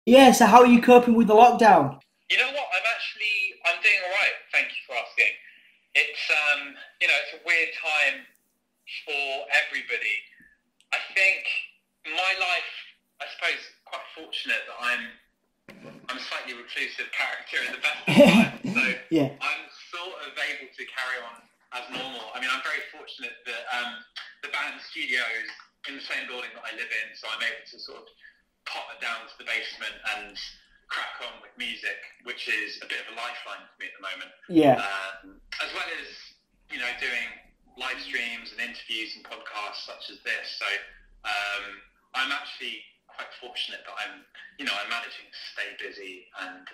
Yeah, so how are you coping with the lockdown? You know what? I'm doing all right. Thank you for asking. It's it's a weird time for everybody. I think my life, I suppose, quite fortunate that I'm a slightly reclusive character in the best of times. So Yeah. I'm sort of able to carry on as normal. I mean, I'm very fortunate that the band studio is in the same building that I live in, so I'm able to sort of pop it down to the basement and crack on with music, which is a bit of a lifeline for me at the moment. Yeah. As well as doing live streams and interviews and podcasts such as this. So I'm actually quite fortunate that I'm managing to stay busy and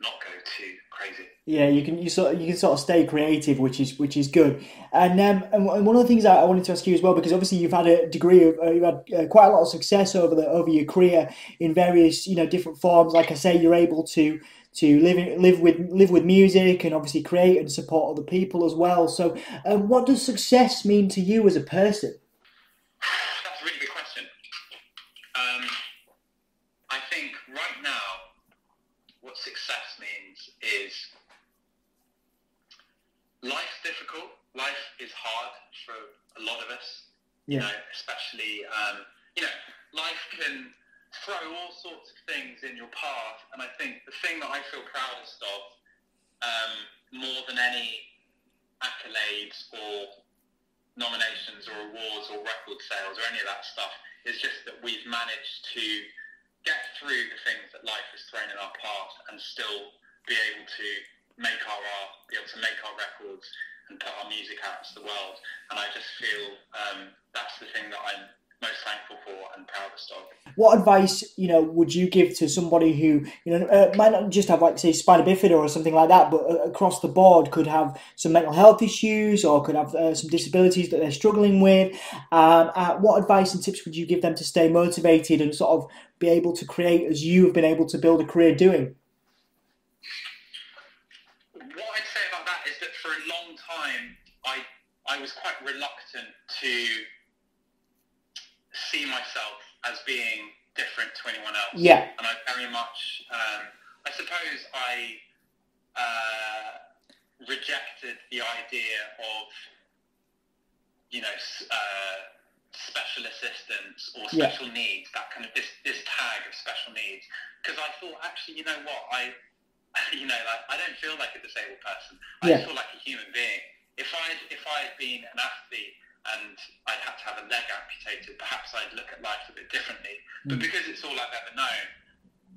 not go too crazy. Yeah, you can sort of stay creative, which is good. And one of the things I wanted to ask you as well, because obviously you've had a degree of you've had quite a lot of success over your career in various different forms. Like I say, you're able to live with music and obviously create and support other people as well. So, what does success mean to you as a person? That's a really good question. Um, I think right now, what success means is life's difficult. Life is hard for a lot of us, Yeah. especially, life can throw all sorts of things in your path. And I think the thing that I feel proudest of, more than any accolades or nominations or awards or record sales or any of that stuff, is just that we've managed to get through the things that life has thrown in our path and still be able to make our art, be able to make our records and put our music out to the world. And I just feel that's the thing that I'm most thankful for and proudest of. What advice would you give to somebody who might not just have, like, say, spina bifida or something like that, but across the board could have some mental health issues or could have some disabilities that they're struggling with? What advice and tips would you give them to stay motivated and sort of be able to create as you have been able to build a career doing? What I'd say about that is that for a long time, I was quite reluctant to see myself as being different to anyone else, Yeah. and I very much, I suppose, I rejected the idea of special assistance or Yeah. special needs, that kind of this tag of special needs, because I thought, actually, you know what, like, I don't feel like a disabled person. I just Yeah. feel like a human being. If I had been an athlete and I'd had to have a leg amputated, perhaps I'd look at life a bit differently. But Mm. because it's all I've ever known,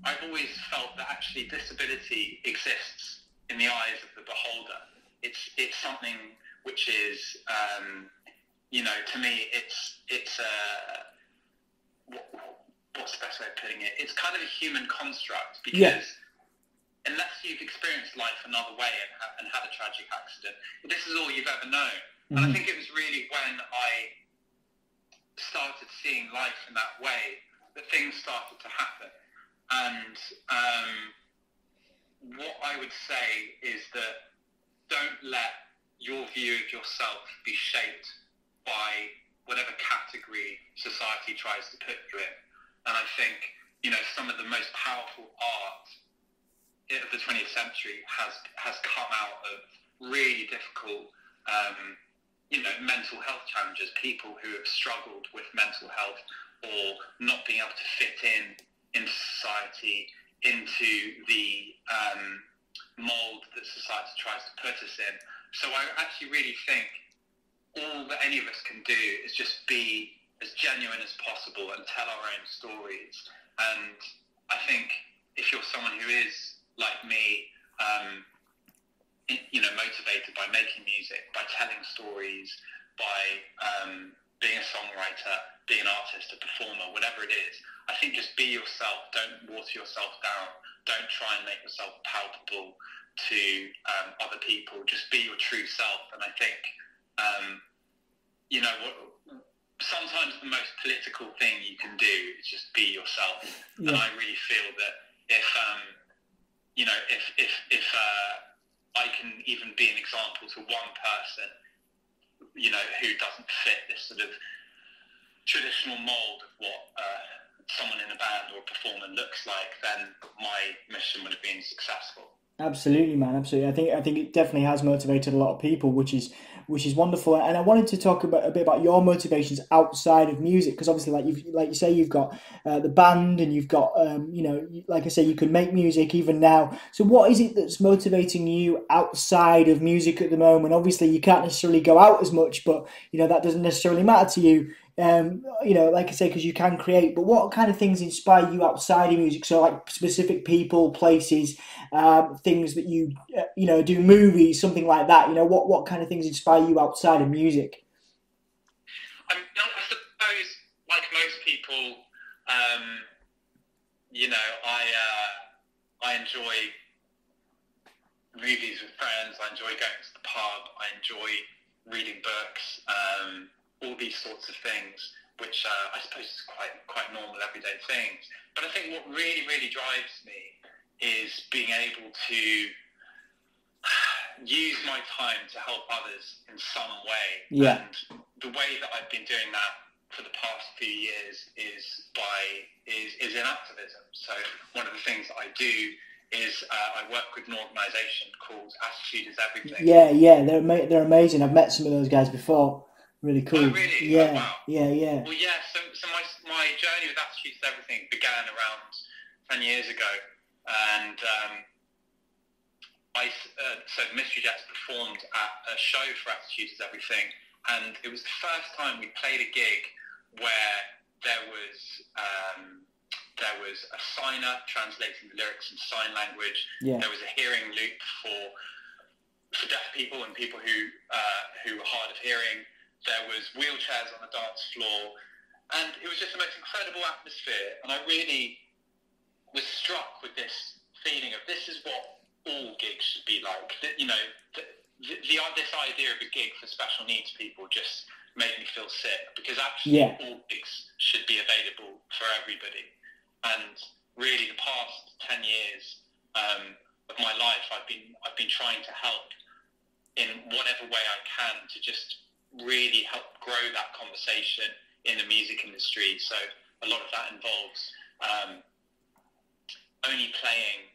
I've always felt that actually disability exists in the eyes of the beholder. It's something which is, to me, it's what's the best way of putting it? It's kind of a human construct, Yeah. because unless you've experienced life another way and had a tragic accident, this is all you've ever known. And I Hmm. think it was really when I started seeing life in that way that things started to happen. And what I would say is that don't let your view of yourself be shaped by whatever category society tries to put you in. And I think, some of the most powerful art of the 20th century has come out of really difficult, mental health challenges. People who have struggled with mental health or not being able to fit into society, into the mold that society tries to put us in. So I actually really think all that any of us can do is just be as genuine as possible and tell our own stories. And I think if you're someone who is like me, motivated by making music, by telling stories, by being a songwriter, being an artist, a performer, whatever it is, I think just be yourself. Don't water yourself down. Don't try and make yourself palpable to other people. Just be your true self. And I think, sometimes the most political thing you can do is just be yourself. And Yeah. I really feel that if I can even be an example to one person, who doesn't fit this sort of traditional mold of what someone in a band or a performer looks like, then my mission would have been successful. Absolutely, man. Absolutely. I think it definitely has motivated a lot of people, which is wonderful. And I wanted to talk about a bit about your motivations outside of music, because obviously, like you say, you've got the band, and you've got like I say, you can make music even now. So, what is it that's motivating you outside of music at the moment? Obviously, you can't necessarily go out as much, but that doesn't necessarily matter to you. Like I say, because you can create. But what kind of things inspire you outside of music? So, like specific people, places, things that you do, movies, something like that. What kind of things inspire you outside of music? I suppose, like most people, I enjoy movies with friends. I enjoy going to the pub. I enjoy reading books. All these sorts of things, which I suppose is quite normal everyday things. But I think what really, really drives me is being able to use my time to help others in some way. Yeah. And the way that I've been doing that for the past few years is in activism. So one of the things that I do is I work with an organisation called Attitude is Everything. Yeah, they're amazing. I've met some of those guys before. Really cool. Oh, really? Yeah, oh, wow. Yeah. Well, yeah. So my journey with Attitude is Everything began around 10 years ago, and so Mystery Jets performed at a show for Attitude is Everything, and it was the first time we played a gig where there was a signer translating the lyrics in sign language. Yeah. There was a hearing loop for deaf people and people who were hard of hearing. There was wheelchairs on the dance floor, and it was just the most incredible atmosphere. And I really was struck with this feeling of this is what all gigs should be like. This idea of a gig for special needs people just made me feel sick, because actually all gigs should be available for everybody. And really, the past 10 years of my life, I've been trying to help in whatever way I can to just really help grow that conversation in the music industry. So a lot of that involves only playing.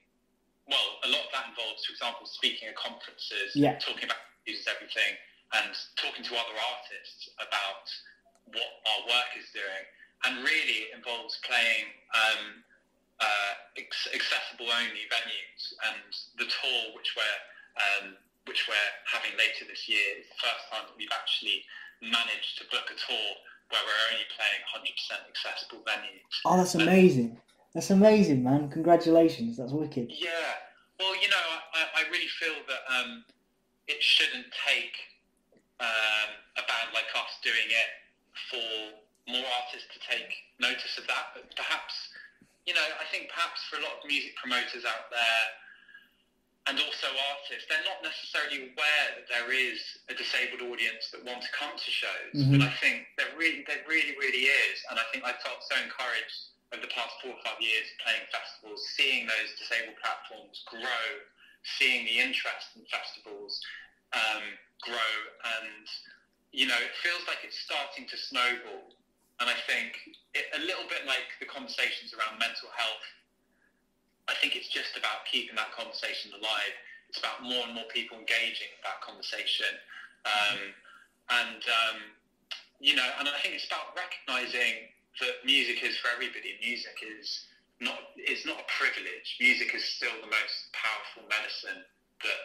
Well, a lot of that involves, for example, speaking at conferences, talking about music, everything, and talking to other artists about what our work is doing. And really, it involves playing accessible only venues. And the tour, which we're having later this year, is the first time that we've actually managed to book a tour where we're only playing 100% accessible venues. Oh, that's amazing. That's amazing, man. Congratulations. That's wicked. Yeah. Well, I really feel that it shouldn't take a band like us doing it for more artists to take notice of that. But perhaps, I think perhaps for a lot of music promoters out there, and also artists, they're not necessarily aware that there is a disabled audience that want to come to shows. Mm-hmm. But I think there really is. And I think I felt so encouraged over the past 4 or 5 years playing festivals, seeing those disabled platforms grow, seeing the interest in festivals grow. And, it feels like it's starting to snowball. And I think a little bit like the conversations around mental health, I think it's just about keeping that conversation alive. It's about more and more people engaging with that conversation. And I think it's about recognising that music is for everybody. Music is not a privilege. Music is still the most powerful medicine that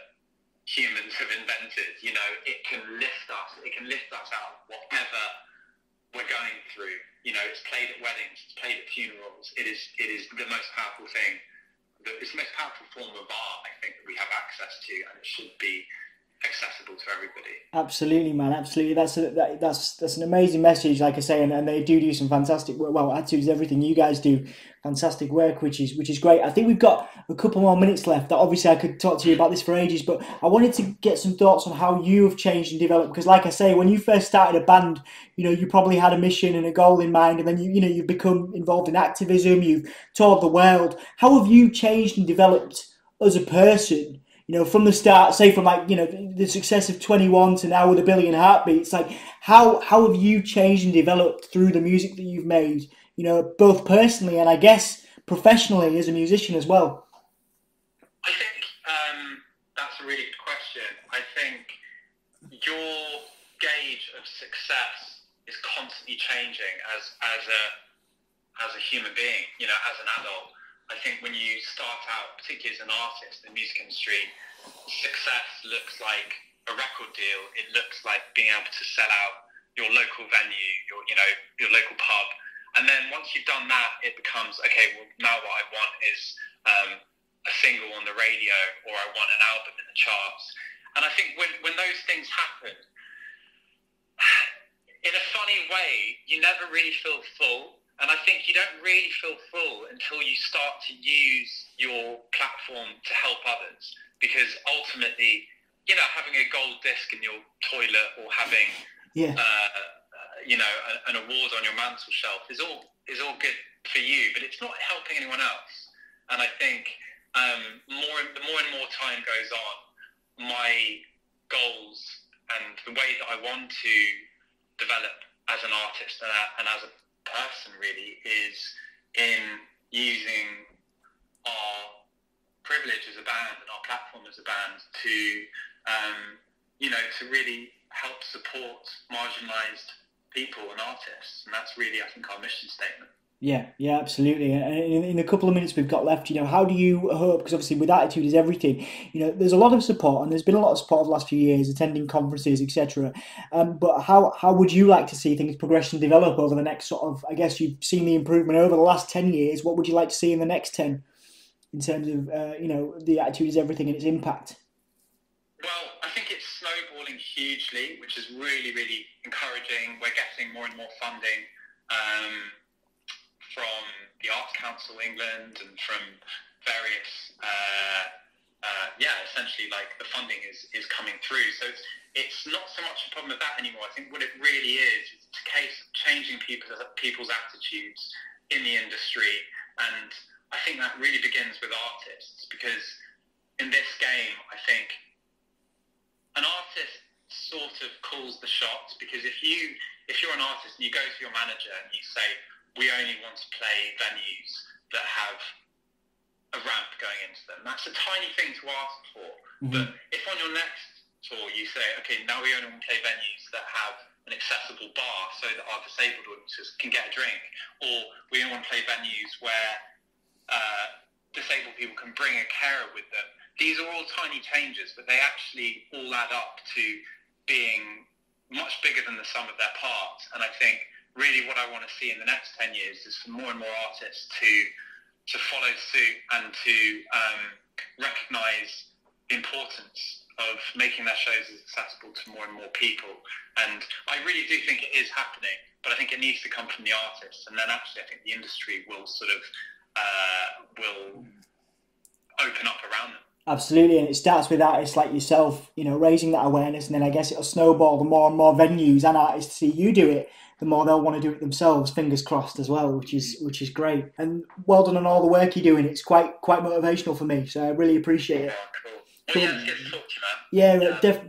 humans have invented. It can lift us. It can lift us out of whatever we're going through. It's played at weddings. It's played at funerals. It is the most powerful thing. It's the most powerful form of art, I think, that we have access to, and it should be accessible to everybody. Absolutely, man. Absolutely. That's an amazing message, like I say, and they do some fantastic work. Well, Attitude is Everything. You guys do fantastic work, which is great. I think we've got a couple more minutes left. Obviously, I could talk to you about this for ages, but I wanted to get some thoughts on how you have changed and developed. Because, like I say, when you first started a band, you probably had a mission and a goal in mind, and then you've become involved in activism. You've toured the world. How have you changed and developed as a person? From the start, say from the success of 21 to now with 1 billion heartbeats, how have you changed and developed through the music that you've made both personally and I guess professionally as a musician as well? I think that's a really good question. I think your gauge of success is constantly changing as a human being, as an adult. I think when you start out, particularly as an artist in the music industry, success looks like a record deal. It looks like being able to sell out your local venue, your local pub. And then once you've done that, it becomes, okay, well, now what I want is a single on the radio, or I want an album in the charts. And I think when those things happen, in a funny way, you never really feel full. And I think you don't really feel full until you start to use your platform to help others. Because ultimately, having a gold disc in your toilet or having, an award on your mantel shelf is all good for you, but it's not helping anyone else. And I think the more and more time goes on, my goals and the way that I want to develop as an artist and as a person really is in using our privilege as a band and our platform as a band to to really help support marginalized people and artists, and that's really, I think, our mission statement. Yeah, absolutely. And in the couple of minutes we've got left, how do you hope? Because obviously, with attitude is everything. There's a lot of support, and there's been a lot of support over the last few years, attending conferences, etc. But how would you like to see things progress and develop over the next sort of? I guess you've seen the improvement over the last 10 years. What would you like to see in the next 10, in terms of the attitude is everything and its impact? Well, I think it's snowballing hugely, which is really, really encouraging. We're getting more and more funding from the Arts Council England and from various, essentially like the funding is coming through. So it's not so much a problem with that anymore. I think what it really is a case of changing people's attitudes in the industry. And I think that really begins with artists, because in this game, I think an artist sort of calls the shots, because if you're an artist and you go to your manager and you say, we only want to play venues that have a ramp going into them, that's a tiny thing to ask for. Mm-hmm. But if on your next tour you say, okay, now we only want to play venues that have an accessible bar so that our disabled audiences can get a drink, or we only want to play venues where disabled people can bring a carer with them, these are all tiny changes, but they actually all add up to being much bigger than the sum of their parts. And I think really what I want to see in the next 10 years is for more and more artists to follow suit and to recognise the importance of making their shows as accessible to more and more people. And I really do think it is happening, but I think it needs to come from the artists. And then actually I think the industry will sort of will open up around them. Absolutely, and it starts with artists like yourself, raising that awareness, and then I guess it'll snowball. The more and more venues and artists see you do it, the more they'll want to do it themselves. Fingers crossed as well, which is great. And well done on all the work you're doing. It's quite motivational for me, so I really appreciate it. Cool. Well, yeah, it's good to talk to you, man.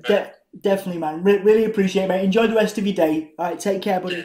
Yeah, definitely, man. Really appreciate it, mate. Enjoy the rest of your day. All right, take care, buddy.